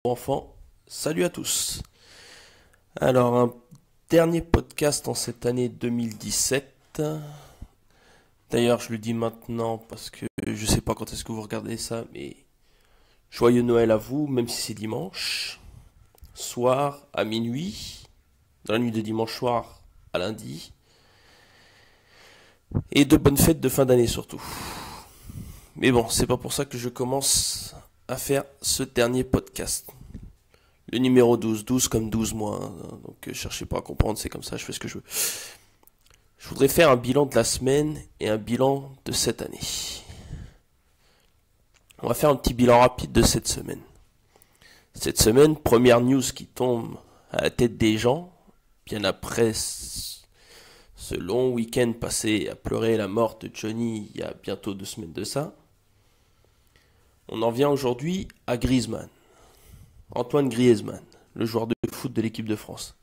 Enfants, salut à tous. Alors, un dernier podcast en cette année 2017. D'ailleurs, je le dis maintenant parce que je sais pas quand est-ce que vous regardez ça, mais joyeux Noël à vous, même si c'est dimanche, soir à minuit, dans la nuit de dimanche soir à lundi, et de bonnes fêtes de fin d'année surtout. Mais bon, c'est pas pour ça que je commence à faire ce dernier podcast. Le numéro 12, 12 comme 12 mois, hein. Donc cherchez pas à comprendre, c'est comme ça, je fais ce que je veux. Je voudrais faire un bilan de la semaine et un bilan de cette année. On va faire un petit bilan rapide de cette semaine. Cette semaine, première news qui tombe à la tête des gens, bien après ce long week-end passé à pleurer la mort de Johnny il y a bientôt 2 semaines de ça. On en vient aujourd'hui à Griezmann. Antoine Griezmann, le joueur de foot de l'équipe de France,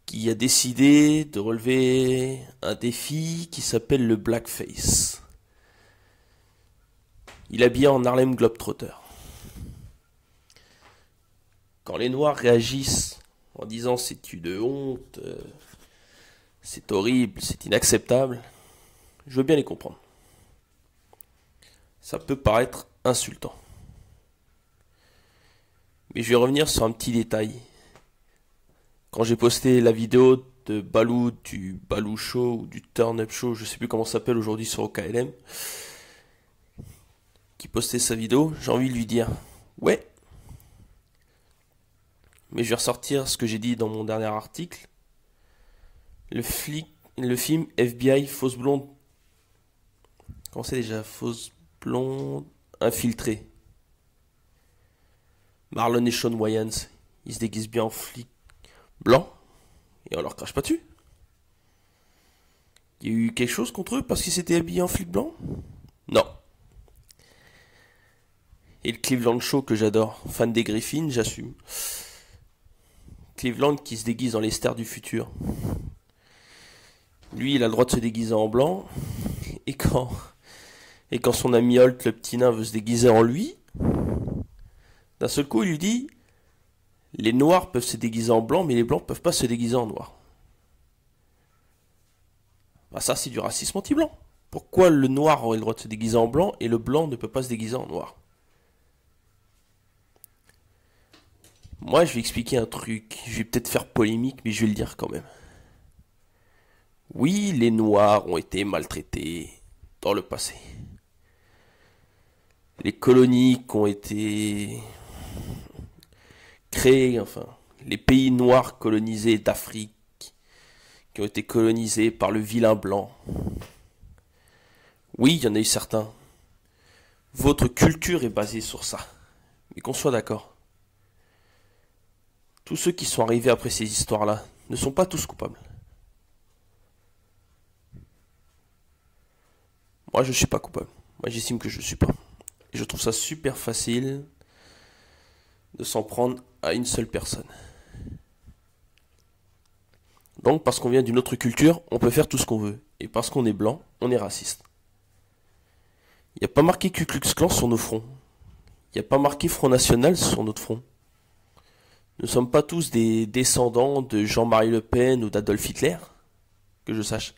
qui a décidé de relever un défi qui s'appelle le blackface. Il est habillé en Harlem Globetrotter. Quand les Noirs réagissent en disant c'est une honte, c'est horrible, c'est inacceptable, je veux bien les comprendre. Ça peut paraître insultant. Mais je vais revenir sur un petit détail. Quand j'ai posté la vidéo de Balou, du Balou Show ou du Turn Up Show, je sais plus comment ça s'appelle aujourd'hui sur OKLM, qui postait sa vidéo, j'ai envie de lui dire ouais, mais je vais ressortir ce que j'ai dit dans mon dernier article. Le film FBI Fausse Blonde, comment c'est déjà Fausse Blonde Infiltrée. Marlon et Sean Wayans, ils se déguisent bien en flics blancs et on leur crache pas dessus. Il y a eu quelque chose contre eux parce qu'ils s'étaient habillés en flics blancs? Non. Et le Cleveland Show que j'adore, fan des Griffins, j'assume. Cleveland qui se déguise en Lester du futur. Lui, il a le droit de se déguiser en blanc. Et quand son ami Holt, le petit nain, veut se déguiser en lui, d'un seul coup, il lui dit les noirs peuvent se déguiser en blanc, mais les blancs peuvent pas se déguiser en noir. Bah ça, c'est du racisme anti-blanc. Pourquoi le noir aurait le droit de se déguiser en blanc et le blanc ne peut pas se déguiser en noir? Moi, je vais expliquer un truc. Je vais peut-être faire polémique, mais je vais le dire quand même. Oui, les noirs ont été maltraités dans le passé. Les colonies qui ont été créées, enfin, les pays noirs colonisés d'Afrique, qui ont été colonisés par le vilain blanc. Oui, il y en a eu certains. Votre culture est basée sur ça. Mais qu'on soit d'accord. Tous ceux qui sont arrivés après ces histoires-là ne sont pas tous coupables. Moi, je suis pas coupable. Moi, j'estime que je suis pas. Et je trouve ça super facile de s'en prendre à une seule personne. Donc, parce qu'on vient d'une autre culture, on peut faire tout ce qu'on veut. Et parce qu'on est blanc, on est raciste. Il n'y a pas marqué Ku Klux Klan sur nos fronts. Il n'y a pas marqué Front National sur notre front. Nous ne sommes pas tous des descendants de Jean-Marie Le Pen ou d'Adolf Hitler, que je sache.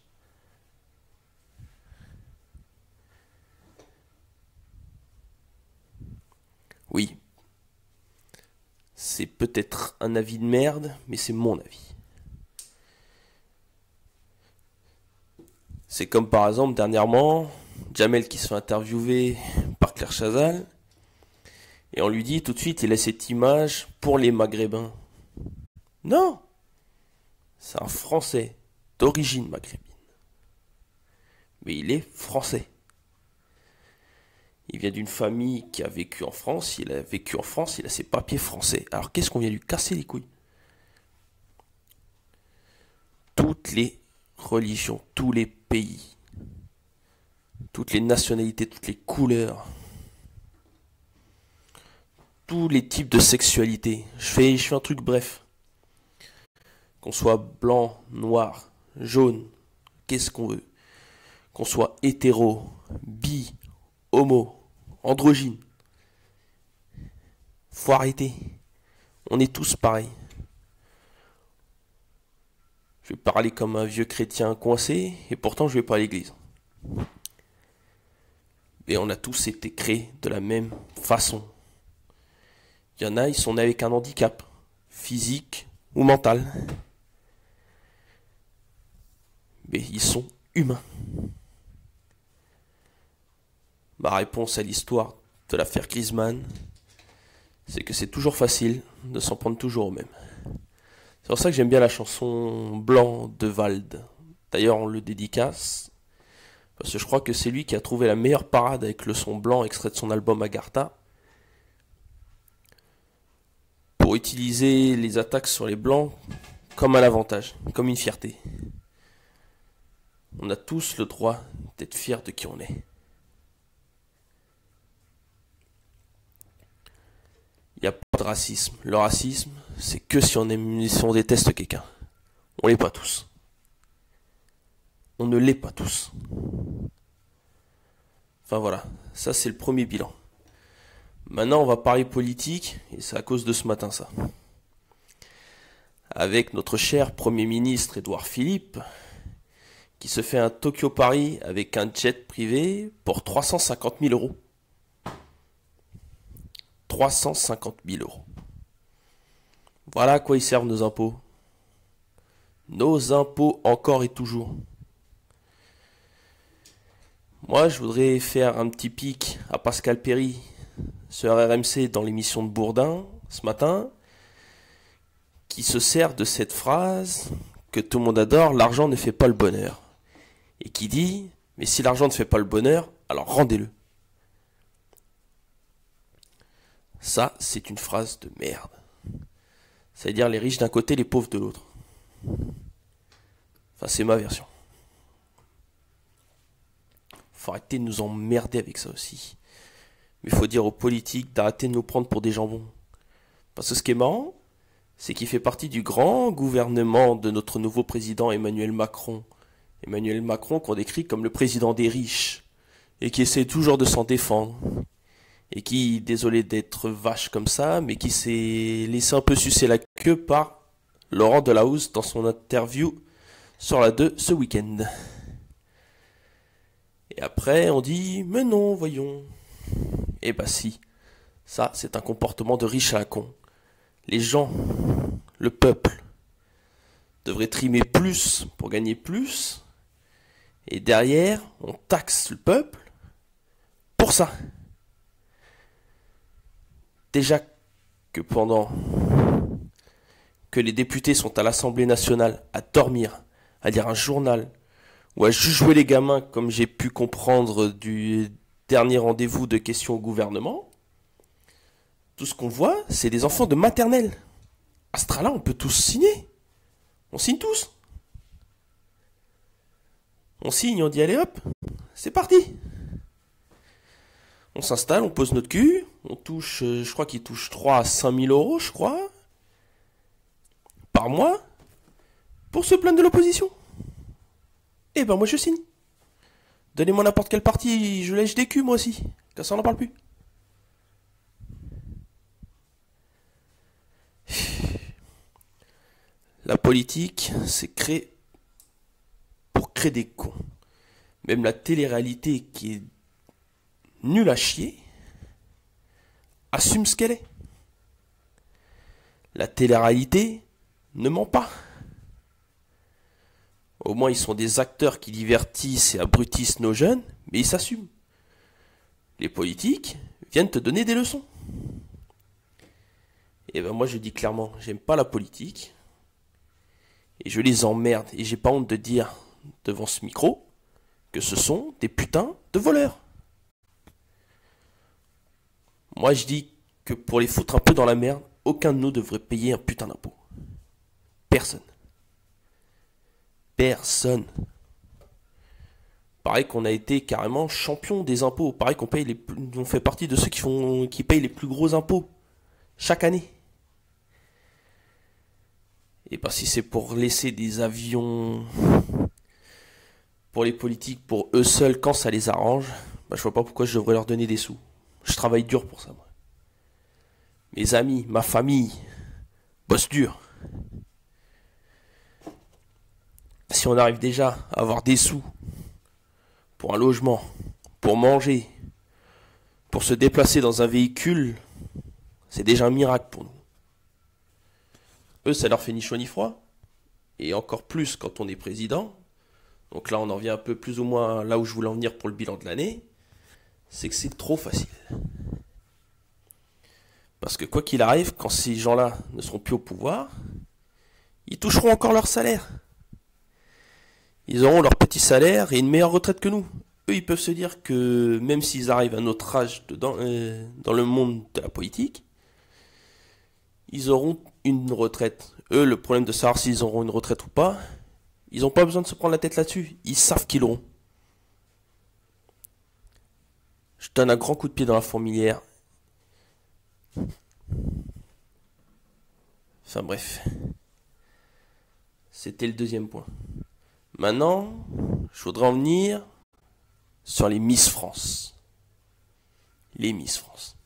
Oui, c'est peut-être un avis de merde, mais c'est mon avis. C'est comme par exemple, dernièrement, Jamel qui se fait interviewer par Claire Chazal, et on lui dit tout de suite, il a cette image pour les Maghrébins. Non, c'est un Français d'origine maghrébine. Mais il est français. Il vient d'une famille qui a vécu en France, il a vécu en France, il a ses papiers français. Alors qu'est-ce qu'on vient lui casser les couilles? Toutes les religions, tous les pays, toutes les nationalités, toutes les couleurs, tous les types de sexualité. Je fais un truc bref. Qu'on soit blanc, noir, jaune, qu'est-ce qu'on veut? Qu'on soit hétéro, bi, homo, androgyne. Faut arrêter. On est tous pareils. Je vais parler comme un vieux chrétien coincé, et pourtant je vais pas à l'église. Et on a tous été créés de la même façon. Il y en a, ils sont nés avec un handicap, physique ou mental. Mais ils sont humains. Ma réponse à l'histoire de l'affaire Griezmann, c'est que c'est toujours facile de s'en prendre toujours au même. C'est pour ça que j'aime bien la chanson Blanc de Vald. D'ailleurs, on le dédicace, parce que je crois que c'est lui qui a trouvé la meilleure parade avec le son blanc extrait de son album Agartha, pour utiliser les attaques sur les blancs comme un avantage, comme une fierté. On a tous le droit d'être fiers de qui on est. Il n'y a pas de racisme. Le racisme, c'est que si on aime, si on déteste quelqu'un. On l'est pas tous. On ne l'est pas tous. Enfin voilà, ça c'est le premier bilan. Maintenant on va parler politique, et c'est à cause de ce matin ça. Avec notre cher Premier ministre Édouard Philippe, qui se fait un Tokyo-Paris avec un jet privé pour 350 000 euros. 350 000 euros. Voilà à quoi ils servent nos impôts. Nos impôts encore et toujours. Moi, je voudrais faire un petit pic à Pascal Perry sur RMC dans l'émission de Bourdin ce matin, qui se sert de cette phrase que tout le monde adore, l'argent ne fait pas le bonheur. Et qui dit, mais si l'argent ne fait pas le bonheur, alors rendez-le. Ça, c'est une phrase de merde. C'est-à-dire les riches d'un côté, les pauvres de l'autre. Enfin, c'est ma version. Faut arrêter de nous emmerder avec ça aussi. Mais il faut dire aux politiques d'arrêter de nous prendre pour des jambons. Parce que ce qui est marrant, c'est qu'il fait partie du grand gouvernement de notre nouveau président Emmanuel Macron. Emmanuel Macron qu'on décrit comme le président des riches. Et qui essaie toujours de s'en défendre. Et qui, désolé d'être vache comme ça, mais qui s'est laissé un peu sucer la queue par Laurent Delahousse dans son interview sur la 2 ce week-end. Et après, on dit, mais non, voyons. Eh bah si, ça, c'est un comportement de riche à la con. Les gens, le peuple, devraient trimer plus pour gagner plus, et derrière, on taxe le peuple pour ça. Déjà que pendant que les députés sont à l'Assemblée nationale à dormir, à lire un journal, ou à juste jouer les gamins, comme j'ai pu comprendre du dernier rendez-vous de questions au gouvernement, tout ce qu'on voit, c'est des enfants de maternelle. À ce train-là, on peut tous signer. On signe tous. On signe, on dit allez hop, c'est parti. On s'installe, on pose notre cul, on touche, je crois qu'il touche 3 à 5 000 euros, je crois, par mois, pour se plaindre de l'opposition. Eh ben moi je signe. Donnez-moi n'importe quelle partie, je lèche des culs moi aussi, comme ça on n'en parle plus. La politique, c'est créé pour créer des cons. Même la télé-réalité qui est nulle à chier, assume ce qu'elle est. La télé-réalité ne ment pas. Au moins, ils sont des acteurs qui divertissent et abrutissent nos jeunes, mais ils s'assument. Les politiques viennent te donner des leçons. Et ben moi, je dis clairement, j'aime pas la politique. Et je les emmerde. Et j'ai pas honte de dire devant ce micro que ce sont des putains de voleurs. Moi, je dis que pour les foutre un peu dans la merde, aucun de nous devrait payer un putain d'impôt. Personne. Personne. Pareil qu'on a été carrément champion des impôts. Pareil qu'on paye on fait partie de ceux qui payent les plus gros impôts chaque année. Et pas si c'est pour laisser des avions pour les politiques, pour eux seuls, quand ça les arrange, bah je vois pas pourquoi je devrais leur donner des sous. Je travaille dur pour ça, moi. mes amis, ma famille, bossent dur. Si on arrive déjà à avoir des sous pour un logement, pour manger, pour se déplacer dans un véhicule, c'est déjà un miracle pour nous. Eux, ça leur fait ni chaud ni froid. Et encore plus quand on est président. Donc là, on en vient un peu plus ou moins là où je voulais en venir pour le bilan de l'année. C'est que c'est trop facile. Parce que quoi qu'il arrive, quand ces gens-là ne seront plus au pouvoir, ils toucheront encore leur salaire. Ils auront leur petit salaire et une meilleure retraite que nous. Eux, ils peuvent se dire que même s'ils arrivent à notre âge dans le monde de la politique, ils auront une retraite. Eux, le problème de savoir s'ils auront une retraite ou pas, ils n'ont pas besoin de se prendre la tête là-dessus. Ils savent qu'ils l'auront. Je donne un grand coup de pied dans la fourmilière. Enfin bref. C'était le deuxième point. Maintenant, je voudrais en venir sur les Miss France. Les Miss France.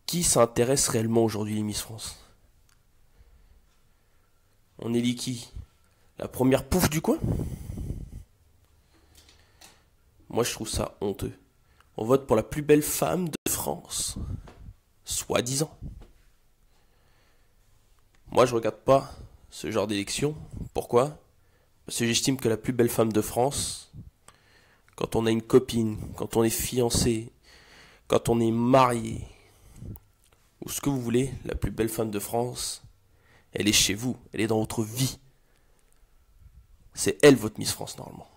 Qui s'intéresse réellement aujourd'hui les Miss France? On élit qui? La première pouffe du coin? Moi je trouve ça honteux. On vote pour la plus belle femme de France. Soi-disant. Moi je regarde pas ce genre d'élection. Pourquoi? Parce que j'estime que la plus belle femme de France, quand on a une copine, quand on est fiancé, quand on est marié, ou ce que vous voulez, la plus belle femme de France, elle est chez vous, elle est dans votre vie. C'est elle votre Miss France normalement.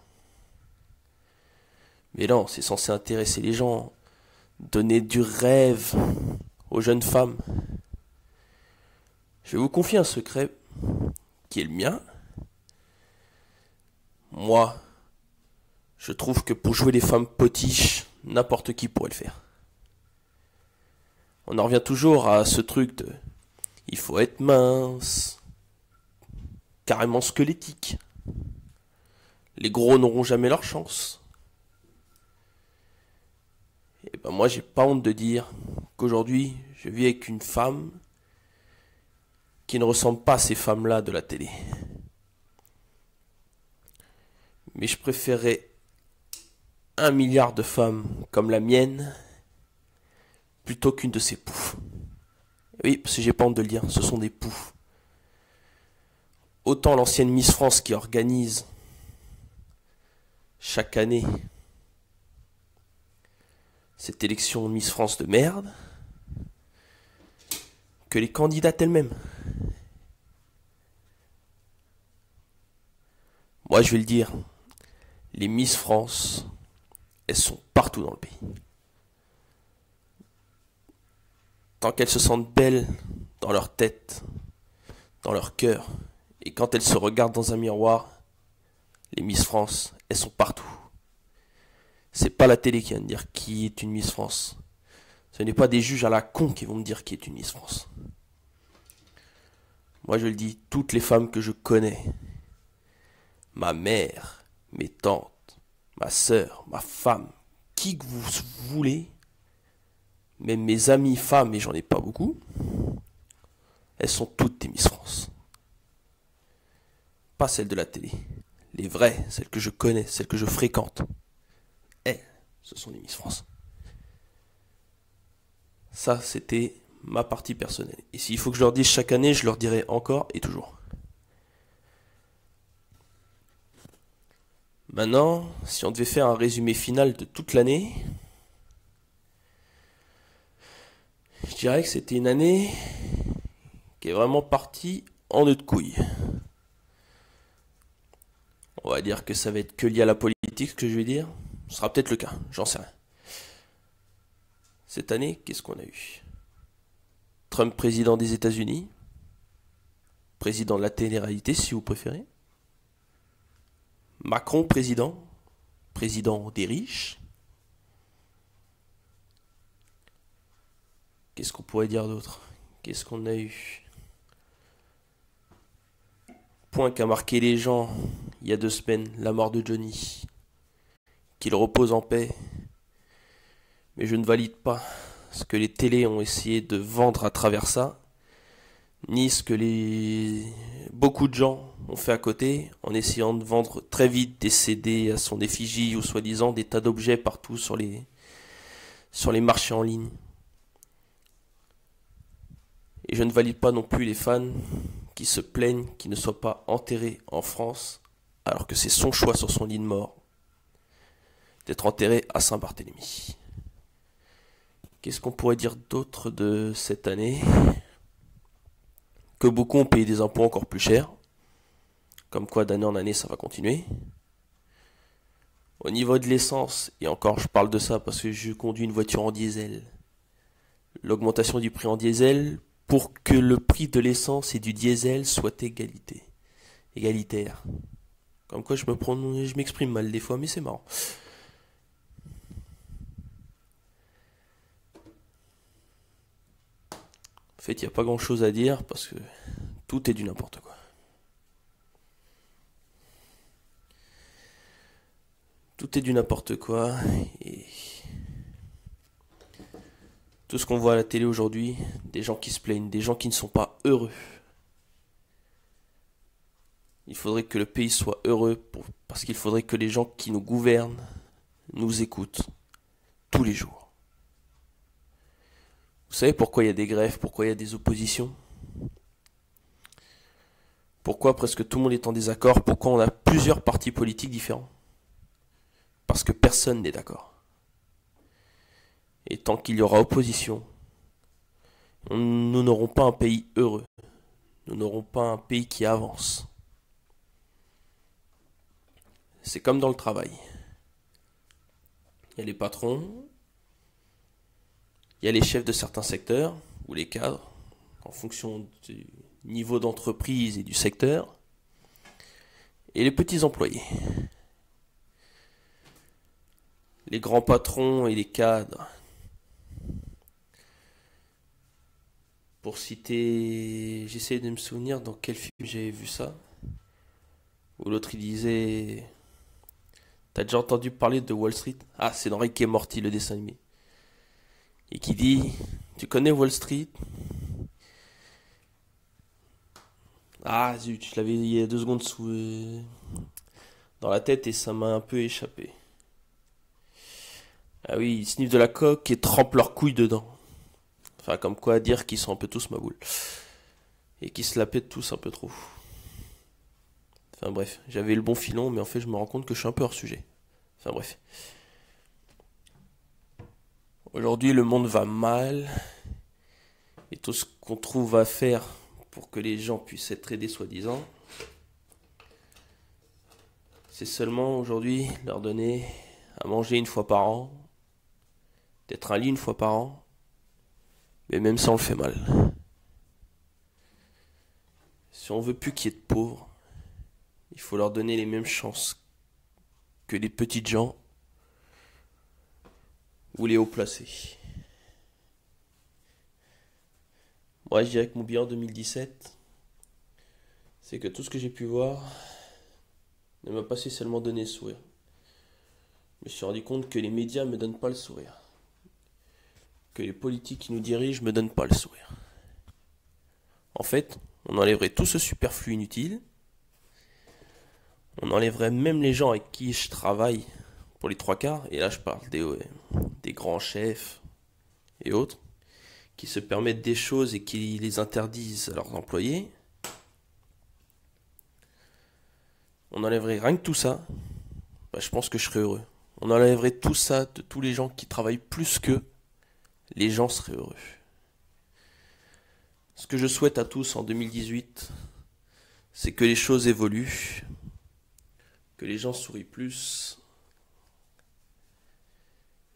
Mais non, c'est censé intéresser les gens, donner du rêve aux jeunes femmes. Je vais vous confier un secret qui est le mien. Moi, je trouve que pour jouer les femmes potiches, n'importe qui pourrait le faire. On en revient toujours à ce truc de il faut être mince, carrément squelettique. Les gros n'auront jamais leur chance. Et ben moi j'ai pas honte de dire qu'aujourd'hui je vis avec une femme qui ne ressemble pas à ces femmes-là de la télé. Mais je préférerais 1 milliard de femmes comme la mienne plutôt qu'une de ces poufs. Oui, parce que j'ai pas honte de le dire, ce sont des poufs. Autant l'ancienne Miss France qui organise chaque année cette élection Miss France de merde, que les candidates elles-mêmes. Moi je vais le dire, les Miss France, elles sont partout dans le pays. Tant qu'elles se sentent belles dans leur tête, dans leur cœur, et quand elles se regardent dans un miroir, les Miss France, elles sont partout. C'est pas la télé qui va me dire qui est une Miss France. Ce n'est pas des juges à la con qui vont me dire qui est une Miss France. Moi je le dis, toutes les femmes que je connais, ma mère, mes tantes, ma sœur, ma femme, qui que vous voulez, même mes amies femmes, et j'en ai pas beaucoup, elles sont toutes des Miss France. Pas celles de la télé. Les vraies, celles que je connais, celles que je fréquente. Elles, ce sont des Miss France. Ça, c'était ma partie personnelle. Et s'il faut que je leur dise chaque année, je leur dirai encore et toujours. Maintenant, si on devait faire un résumé final de toute l'année, je dirais que c'était une année qui est vraiment partie en nœud de couille. On va dire que ça va être que lié à la politique, ce que je vais dire. Ce sera peut-être le cas, j'en sais rien. Cette année, qu'est-ce qu'on a eu? Trump président des États-Unis, président de la télé-réalité si vous préférez. Macron président, président des riches. Qu'est-ce qu'on pourrait dire d'autre? Qu'est-ce qu'on a eu? Point qu'a marqué les gens il y a 2 semaines, la mort de Johnny. Qu'il repose en paix. Mais je ne valide pas ce que les télés ont essayé de vendre à travers ça, ni ce que beaucoup de gens ont fait à côté, en essayant de vendre très vite des CD à son effigie ou soi-disant des tas d'objets partout sur les marchés en ligne. Et je ne valide pas non plus les fans qui se plaignent qu'il ne soit pas enterré en France, alors que c'est son choix sur son lit de mort d'être enterré à Saint-Barthélemy. Qu'est-ce qu'on pourrait dire d'autre de cette année? Que beaucoup ont payé des impôts encore plus chers, comme quoi d'année en année ça va continuer. Au niveau de l'essence, et encore je parle de ça parce que je conduis une voiture en diesel, l'augmentation du prix en diesel pour que le prix de l'essence et du diesel soit égalitaire. Comme quoi je m'exprime mal des fois, mais c'est marrant. En fait, il n'y a pas grand chose à dire parce que tout est du n'importe quoi. Tout est du n'importe quoi et tout ce qu'on voit à la télé aujourd'hui, des gens qui se plaignent, des gens qui ne sont pas heureux. Il faudrait que le pays soit heureux parce qu'il faudrait que les gens qui nous gouvernent nous écoutent tous les jours. Vous savez pourquoi il y a des grèves, pourquoi il y a des oppositions? Pourquoi presque tout le monde est en désaccord? Pourquoi on a plusieurs partis politiques différents? Parce que personne n'est d'accord. Et tant qu'il y aura opposition, nous n'aurons pas un pays heureux. Nous n'aurons pas un pays qui avance. C'est comme dans le travail. Il y a les patrons, il y a les chefs de certains secteurs, ou les cadres, en fonction du niveau d'entreprise et du secteur, et les petits employés. Les grands patrons et les cadres. Pour citer, j'essaie de me souvenir dans quel film j'avais vu ça, où l'autre il disait, t'as déjà entendu parler de Wall Street? Ah, c'est dans Rick et Morty, le dessin animé. Et qui dit, tu connais Wall Street? Ah zut, je l'avais il y a 2 secondes dans la tête et ça m'a un peu échappé. Ah oui, ils sniffent de la coke et trempent leurs couilles dedans. Enfin, comme quoi dire qu'ils sont un peu tous maboules. Et qu'ils se la pètent tous un peu trop. Enfin bref, j'avais le bon filon, mais en fait je me rends compte que je suis un peu hors sujet. Enfin bref. Aujourd'hui, le monde va mal. Et tout ce qu'on trouve à faire pour que les gens puissent être aidés soi-disant, c'est seulement aujourd'hui leur donner à manger une fois par an, d'être un lit une fois par an, mais même ça on le fait mal. Si on veut plus qu'il y ait de pauvres, il faut leur donner les mêmes chances que les petites gens ou les hauts placés. Moi je dirais que mon bilan 2017, c'est que tout ce que j'ai pu voir ne m'a pas seulement donné le sourire. Je me suis rendu compte que les médias me donnent pas le sourire. Que les politiques qui nous dirigent me donnent pas le sourire. En fait, on enlèverait tout ce superflu inutile. On enlèverait même les gens avec qui je travaille pour les 3/4. Et là, je parle des grands chefs et autres qui se permettent des choses et qui les interdisent à leurs employés. On enlèverait rien que tout ça. Je pense que je serais heureux. On enlèverait tout ça de tous les gens qui travaillent plus qu'eux. Les gens seraient heureux. Ce que je souhaite à tous en 2018, c'est que les choses évoluent, que les gens sourient plus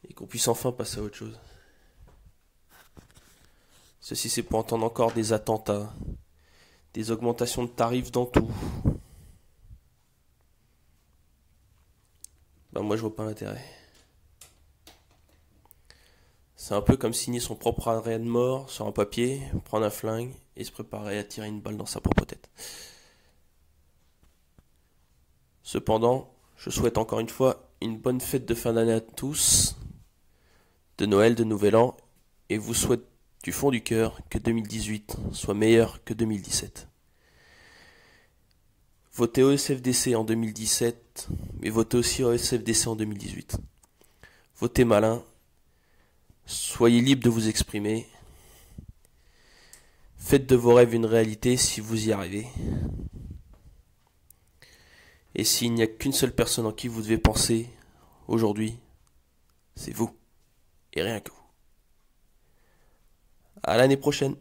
et qu'on puisse enfin passer à autre chose. Ceci c'est pour entendre encore des attentats, des augmentations de tarifs dans tout. Moi je vois pas l'intérêt. C'est un peu comme signer son propre arrêt de mort sur un papier, prendre un flingue et se préparer à tirer une balle dans sa propre tête. Cependant, je souhaite encore une fois une bonne fête de fin d'année à tous, de Noël, de Nouvel An et vous souhaite du fond du cœur que 2018 soit meilleur que 2017. Votez OSFDC en 2017, mais votez aussi OSFDC en 2018. Votez malin, soyez libre de vous exprimer, faites de vos rêves une réalité si vous y arrivez. Et s'il n'y a qu'une seule personne en qui vous devez penser aujourd'hui, c'est vous, et rien que vous. À l'année prochaine.